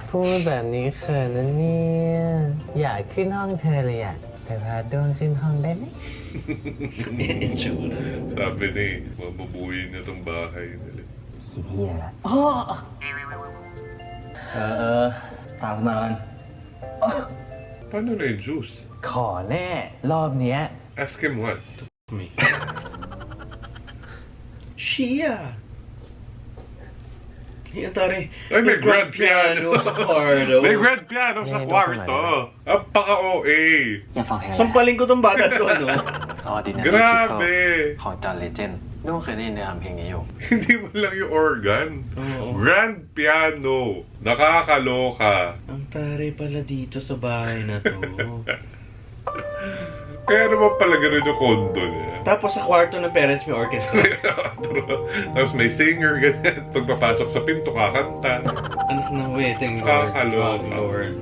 พูดแบบนี้เขินนะเนี่ย อยากขึ้นห้องเธอเลยอะแต่พาด้วงขึ้นห้องได้ไหม Sabi ni, mabubuhay na tong bahay nila. คิดเฮียละตามขึ้นมาแล้วกัน Paano na yung juice? ขอแน่ รอบเนี้ย Ask him what? Me. Shia! Hey, Atari. Ay, may grand piano. sa kwarto. May grand piano sa May kwarto. Ang paka-OA. อยากฟังเพลงอะไร Sampaling ko tong bata to, ano? Grabe. ของจอห์นเลเจนด์ด้วงเคยได้ยินเนื้อเพลงนี้อยู่ Hindi mo lang yung organ. Oo. Grand piano. Nakakaloka. Ang tari pala dito sa bahay na to. Kaya naman pala ganun yung kondo niya. Tapos sa kwarto ng parents may orchestra. Tapos may singer, ganyan. Pagpapasok sa pinto, kakanta. Anak ng weteng Lord. Kakaloka. Oh, Lord.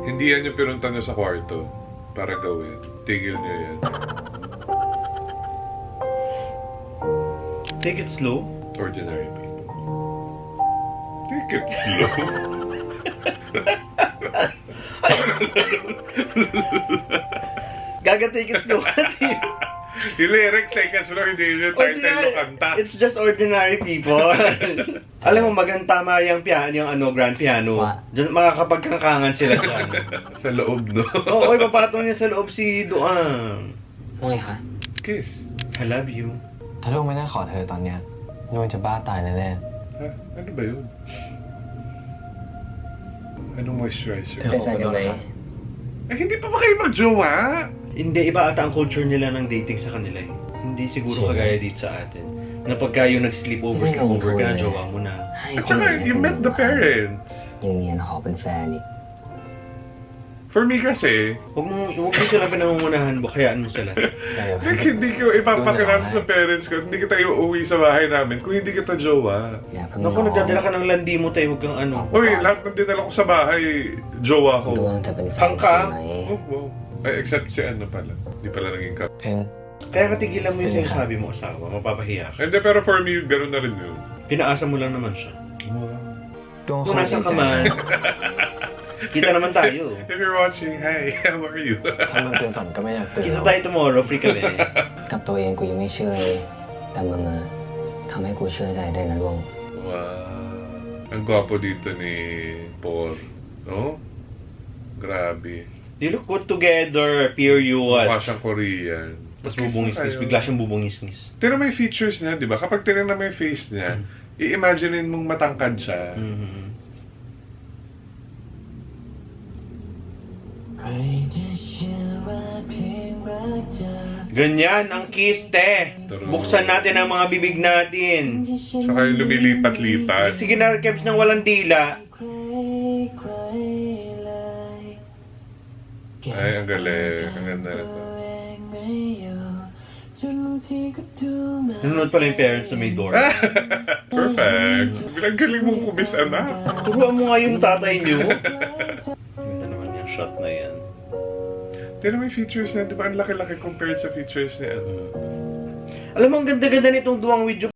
Hindi yan yung pinunta niya sa kwarto para gawin. Tigil niya yan. Take it slow. Ordinary people. Take it slow. Gaga, take it slow. Yung lyrics ay slow, hindi yung title ng kanta. It's just ordinary people. Alam mo, maganda yung piano, yung grand piano. What? Diyan, makakapagkangkangan sila dyan. Sa loob, no? Oo, ipapatong niya sa loob si Duang. ว่าไงคะ Kiss. I love you. ถ้าด้วงไม่ได้ขอเธอตอนเนี้ยด้วงจะบ้าตายแน่ Ha? Ano ba yun? Anong moisturizer? ๆ เป็นแฟนกันไหม Eh, hindi pa ba kayo mag-jowa? Hindi, iba ata ang culture nila ng dating sa kanila eh. Hindi siguro Sino? kagaya dito sa atin. Na pagka yung nag-sleepover, May sleepover ka na, nung jowa mo na. ให้ At คน saka, อื่น you met the parents. ยังเนียนขอเป็นแฟนอีก For me kasi, Huwag mo sila pinangungunahan, bukayaan mo sila. like, hindi ko ipapakilala sa parents ko, hindi kita iuwi sa bahay namin kung hindi kita jowa. อย่าเพิ่ง Naku, รอ nagdadala ka ng landi mo tayo, huwag kang ano. Uy, lahat ng dinala ko sa bahay, jowa ดว ko. งจะเป็นแฟน Pangka? ใช่ไหม Oh, wow. Ay, except si ano pala. Hindi pala naging ka. เพลง Kaya katigilan mo yung sinasabi mo asawa, mapapahiya ka. Hindi, pero for me, gano'n na rin yun. Pinaasa mo lang naman siya. ด้วง Kung nasan ka man, kita naman tayo. If you're watching, hi, how are you? ถ้ามันเป็นฝันก็ไม่อยากตื่น Kita แล้ว tayo tomorrow, free kami. กับตัวเองกูยังไม่เชื่อเลยแต่มึงอะทำให้กูเชื่อใจได้นะดวง Wow. Ang gwapo dito ni Paul. No? Grabe. They look good together, period. Mukha siyang Korean. Tapos bubungis-ngis, bigla siyang bubungis-ngis. Tira may features niya, di ba? Kapag tinignan mo yung face niya, i-imaginein mong matangkad siya. Mm-hmm. ใครจะเชื่อว่าเพียง Ganyan, ang kiss, te. Buksan natin ang mga bibig natin. Saka yung lumilipat-lipat. Sige na, Kebs, nang walang dila. Ay, ang galing. Ang ganda na to. Nanonood pala yung parents na may door. Perfect. Bilang galing mong kubis, anak. Turuan mo nga yung tatay niyo. Ganda naman yung shot na yan. Pero may features na, di ba? Ang laki-laki compared sa features ni ano. Alam mo, ang ganda-ganda nitong duwang video.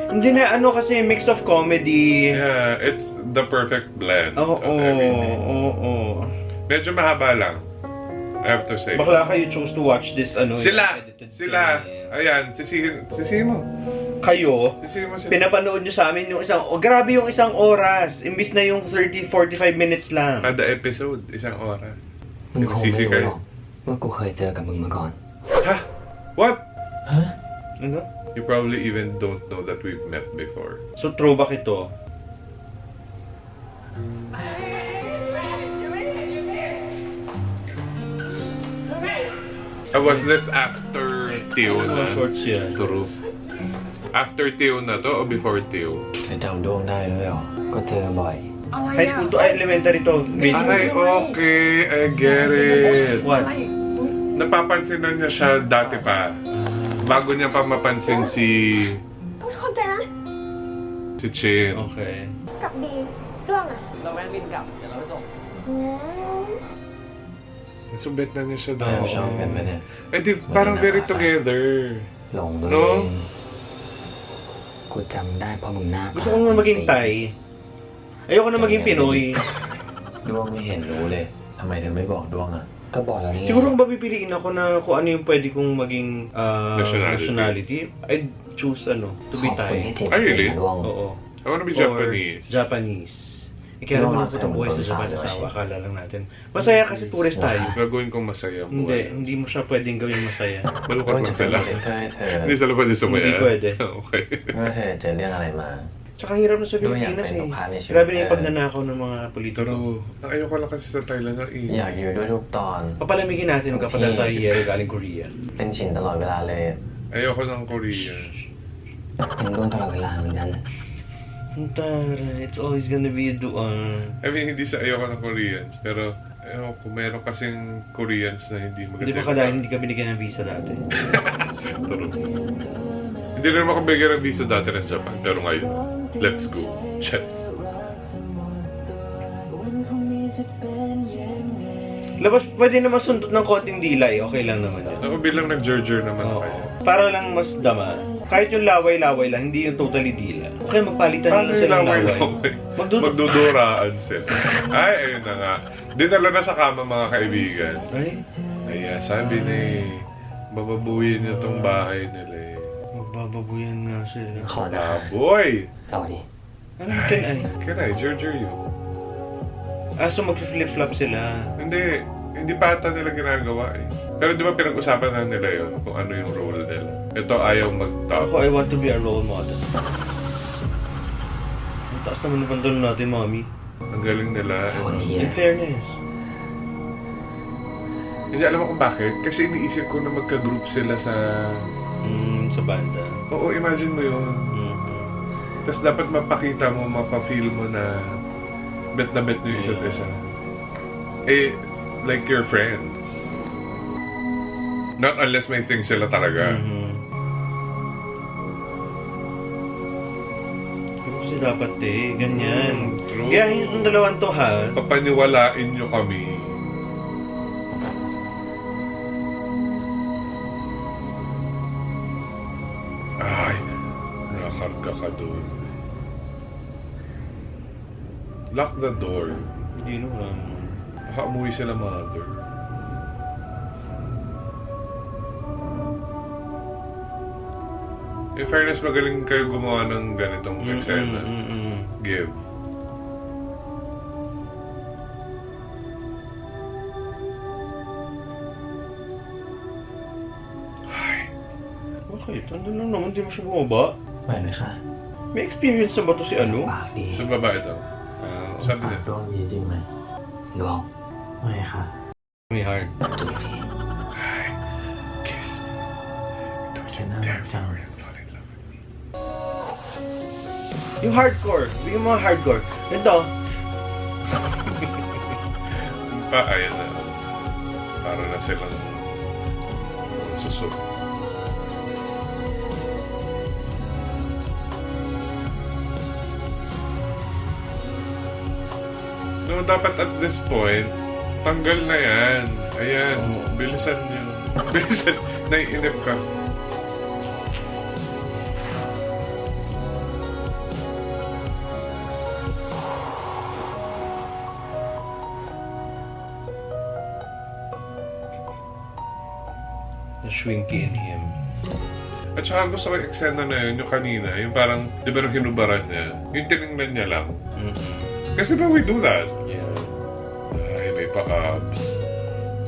Hindi na ano kasi mix of comedy. Yeah, it's the perfect blend Oo, of everything. oo. Medyo mahaba lang. I have to say. Bakla kayo choose to watch this ano. Sila! edited Sila! film. Ayan, sisihin mo. Kayo, Sisihin mo sila. pinapanood nyo sa amin yung isang, grabe yung isang oras. Imbis na yung 30-45 minutes lang. Kada episode, 1 oras. มึงคงไม่ Sisi รู้ kayo. หรอกว่ากูเคยเจอกับมึงมาก่อน Ha? What? Ano? You probably even don't know that we've met before. So throwback ito. Was this after Teo Mga na? shorts yan. True. After Teo na to o before Teo? เธอจำดวงได้ด้วยเหรอ ก็เจอบ่อย High school to, elementary to. Grade Ay, okay. I get it. What? Napapansin na niya siya dati pa. Bago niya pa mapansin si... ต้องเข้าใจนะ si Chin. Okay. กับดีเรื่องอ่ะ เราแวะบินกลับ เดี๋ยวเราไปส่ง Nasubit na niya siya เรา daw. ชอบกันไหมเนี่ย Eh di, parang very together. หลงตัว No? เองกูจำได้เพราะมึงหน้า Gusto ko nga maging Thai. Ayoko na maging Pinoy. ดวงไม่เห็นรู้เลยทำไมถึงไม่บอกดวงอ่ะ ก็บอกแล้วนี่ Siguro kung papipiliin ako na kung ano yung pwede kong maging Nationality. I'd choose ano, to ข be อบคุณ Thai. ที่จีบ Ay, เก่ง really? นะดวง Oo. I wanna be Or Japanese. Japanese. Eh, kaya naman ako itong buhay sa Japan asawa, akala lang natin. Masaya kasi tourist tayo. Gagawin kong masaya ang Hindi, buhay. hindi mo siya pwedeng gawing masaya. ดว Malungkot งจะ lang เป็น sila. โมเดลเตอร์ให้เธอ Hindi sila pwede sumaya. Hindi pwede. Okay. ว่าเธอเจอเรื่องอะไรมา Tsaka ang hirap na sa Doon yan, Pilipinas may nukhan ni eh. Shiv. Grabe na yung pagnanakaw ng mga politiko. Pero, ang ayoko lang kasi sa Thailand na อยากอยู่ด้วยทุกตอน Papalamigin natin kapag Okay. tayo yero galing Korea. เป็นชินตลอดเวลาเลย Ayoko ng Korea. เป็นด้วงตลอดเวลาเหมือนกัน Tara, it's always gonna be a duan. I mean, hindi sa ayoko ng Koreans. Pero, ayoko, kung meron kasing Koreans na hindi maganda. Hindi ba dahil hindi ka binigyan ng visa dati? True. Hindi rin ako bigyan ng visa dati ng Japan. Pero ngayon, let's go. Cheers. Labas, pwede naman sundot ng konting dila eh. Okay lang naman yun. Ako bilang nag-jerjer naman Oo. kayo. Para lang mas dama. Kahit yung laway-laway lang, hindi yung totally dila. Okay, magpalitan Paano nila yung sila ng laway. laway-laway? Magduduraan sila. Ay, ayun na nga. Dinala na sa kama mga kaibigan. Ay, Ay, sabi ni bababuyin niyo tong bahay nila eh. magbababuyan nga sila. ขอได้ Ah, boy! ต่อดิ Anong can I? Can I jerjer you? Ah, so mag-flip-flop sila. Hindi pa ata nila ginagawa eh. Pero di ba pinag-usapan na nila yun kung ano yung role nila. Ito ayaw mag-top. Ako, I want to be a role model. Ang taas naman ng pantalon natin, mami. Ang galing nila. คนเฮีย In fairness. Hindi alam mo kung bakit. Kasi iniisip ko na magka-group sila sa... Sa banda. Oo, imagine mo yun. Tapos dapat mapakita mo, mapafeel mo na bet na bet nyo yung isa't isa. Eh, like your friends. Not unless may thing sila talaga. Kasi dapat eh, ganyan. True. Kaya yung dalawang to ha, Papaniwalain nyo kami. Ay, nakakarga ka doon. Lock the door. hindi no lang. Baka umuwi sila mother. In fairness, magaling kayo gumawa ng ganitong eksena. Give. Ay, Bakit? Andun lang naman, di mo siya bumaba. ไปเลยค่ะ May experience na ba to si ano? ปากดี sa babae daw. Sabi ปา niya. กดวงดีจริงไหม ดวง ไม่ค่ะ May heart. จูบที Chenน่ารักจัง Yung hardcore. Bigyan mo mga hardcore. Ito. Ayan na. Para na silang susok. No, dapat at this point, tanggal na yan. Ayan, bilisan nyo. Bilisan, naiinip ka. The Shrinky in him. At saka gusto ko yung eksena na yun, yung kanina, yung parang, di ba nung hinubaran niya, yung tinignan niya lang. Kasi ba we do that? Yeah. Ay, may pa-abs.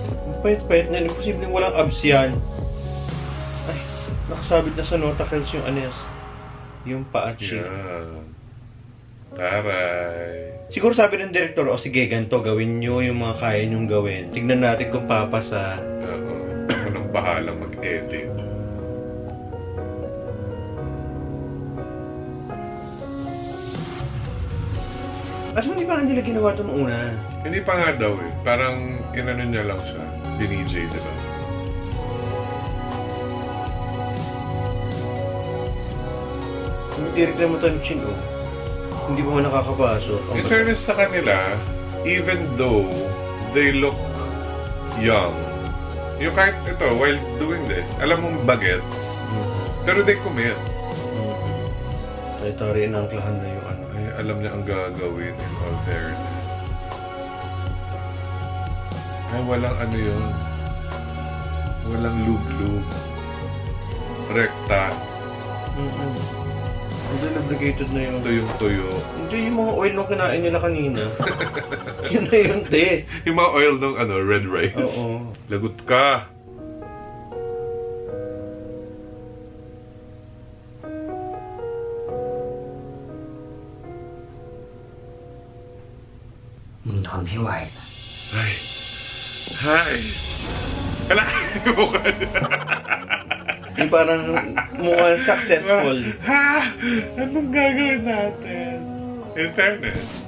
Ang pait-pait na. Imposibleng walang abs yan. Ay, nakasabit na sa notakels yung anes. Yung paachi. Yeah. Taray. Siguro sabi ng director, o sige, ganito, gawin nyo yung mga kaya nyong gawin. Tignan natin kung papasa. Oo. Ako nang bahalang mag-edit. Kaso hindi pa nila ginawa ito noong una. Hindi pa nga daw eh. Parang inano niya lang siya. DJ, diba? Hindi reklamo tayo ng Chin, oh. Hindi pa man nakakapasok. In fairness sa kanila, even though they look young, yung kahit ito, while doing this, alam mong bagets, pero they commit. Ito rin ang klahan na yung ano. Ay, alam niya ang gagawin in all fairness. Ay, walang ano yun. Walang lube-lube. Rekta. Hindi lubricated na yung... Tuyong-tuyo. Hindi, yung mga oil nung kinain nila kanina. Yun na yun, te. Yung mga oil ng ano, red rice. Oo. Lagot ka. Mừng thòn thế hoài. Ay. Hi. Kala, yung mukha niya. Yung parang mukhang successful. Ha? Anong gagawin natin? In fairness.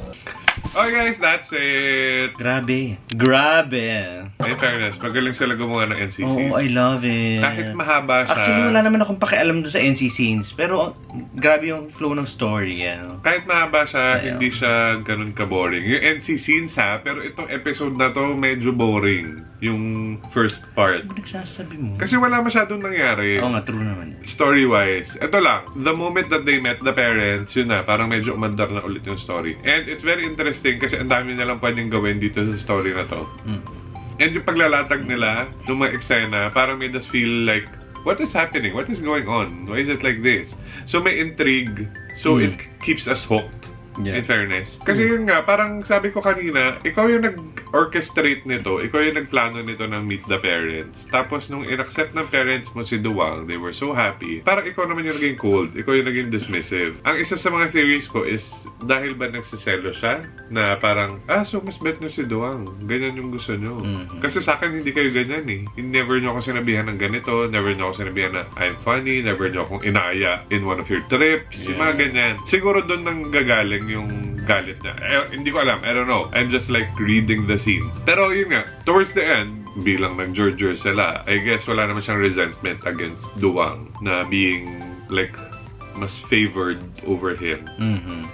Okay guys, that's it. Grabe. Grabe. In fairness, magaling sila gumawa ng NC scenes. Oh, I love it. Kahit mahaba siya. Actually, wala naman akong pakialam doon sa NC scenes. Pero, grabe yung flow ng story. Ano? Kahit mahaba siya, Sayo. hindi siya ganun ka-boring. Yung NC scenes ha, pero itong episode na to medyo boring. Yung first part. Ano nagsasabi mo? Kasi wala masyadong nangyari. Oo nga, true naman. Story-wise. Ito lang, the moment that they met the parents, yun na, parang medyo umandar na ulit yung story. And it's very interesting kasi ang dami nilang pwedeng gawin dito sa story na to. And yung paglalatag nila, ng mga eksena, parang made us feel like, what is happening? What is going on? Why is it like this? So may intrigue. So it keeps us hooked. Yeah. In fairness. Kasi yun nga, parang sabi ko kanina, ikaw yung nag-orchestrate nito, ikaw yung nagplano nito ng Meet the Parents. Tapos nung in-accept ng parents mo si Duwang, they were so happy. Parang ikaw naman yung naging cold, ikaw yung naging dismissive. Ang isa sa mga theories ko is, dahil ba nagsiselo siya? Na parang, so mas bet nyo si Duwang. Ganyan yung gusto nyo. Kasi sa akin, hindi kayo ganyan eh. Never nyo ako sinabihan ng ganito, never nyo ako sinabihan na I'm funny, never nyo akong inaya in one of your trips, yung mga ganyan. Siguro doon nang gagaling yung galit niya. Hindi ko alam. I don't know. I'm just like reading the scene. Pero yun nga, towards the end, bilang nag-jurjur sila, I guess wala naman siyang resentment against Duwang na being like mas favored over him.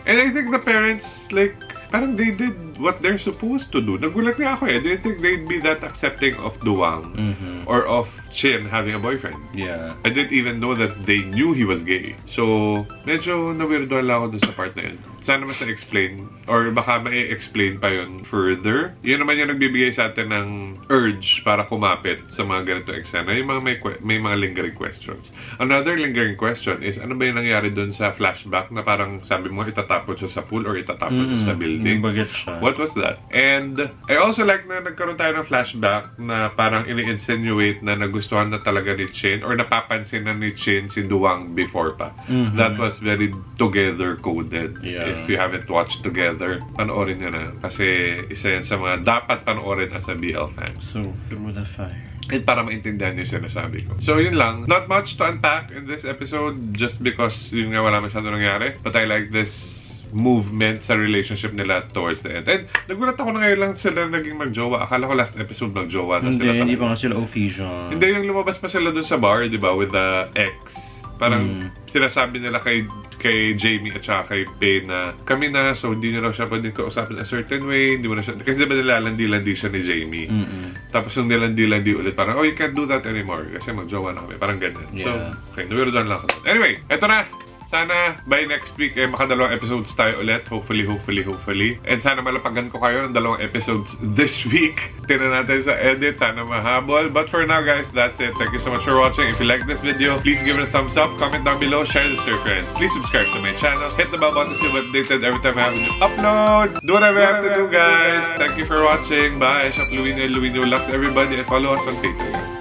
And I think the parents, like, parang they did what they're supposed to do. Nagulat nga ako eh. I didn't think they'd be that accepting of Duwang or of Chin having a boyfriend. Yeah. I didn't even know that they knew he was gay. So, medyo na-weirdo lang ako dun sa part na yun. Sana mas na-explain or baka ma-explain pa yun further. Yun naman yung nagbibigay sa atin ng urge para kumapit sa mga ganito eksena. Yung mga may mga lingering questions. Another lingering question is, ano ba yung nangyari dun sa flashback na parang sabi mo itatapon siya sa pool or itatapon siya sa building? Yung baget siya. What was that? And I also like na nagkaroon tayo ng flashback na parang ini-insinuate na nagustuhan na talaga ni Chin or napapansin na ni Chin si Duwang before pa. That was very together coded. Yeah. If you haven't watched Together, panoorin nyo na. Kasi isa yan sa mga dapat panoorin as a BL fan. So, through the fire. And para maintindihan niyo yung sinasabi ko. So, yun lang. Not much to unpack in this episode just because yun nga wala masyado nangyari. But I like this movement sa relationship nila towards the end. And nagulat ako na ngayon lang sila naging magjowa. Akala ko last episode magjowa na sila. Hindi pa nga sila official. Hindi, yung lumabas pa sila dun sa bar, di ba? With the ex. Parang sinasabi nila kay Jamie at saka kay Pay na kami na, so hindi na raw siya pwedeng kausapin a certain way, hindi mo na siya, kasi di ba nilalandi-landi siya ni Jamie. Tapos yung nilandi-landi ulit, parang, oh, you can't do that anymore kasi magjowa na kami, parang ganyan. So, okay, nawirodan lang ako. Anyway, eto na! Sana by next week makadalawang episodes tayo ulit. Hopefully. And sana malapagan ko kayo ng 2 episodes this week. Tingnan natin sa edit. Sana mahabol. But for now, guys, that's it. Thank you so much for watching. If you like this video, please give it a thumbs up. Comment down below. Share this to your friends. Please subscribe to my channel. Hit the bell button to be updated every time I have a new upload. Do whatever you have to do, guys. Thank you for watching. Bye. Shop Luino Lux, everybody. And follow us on Patreon.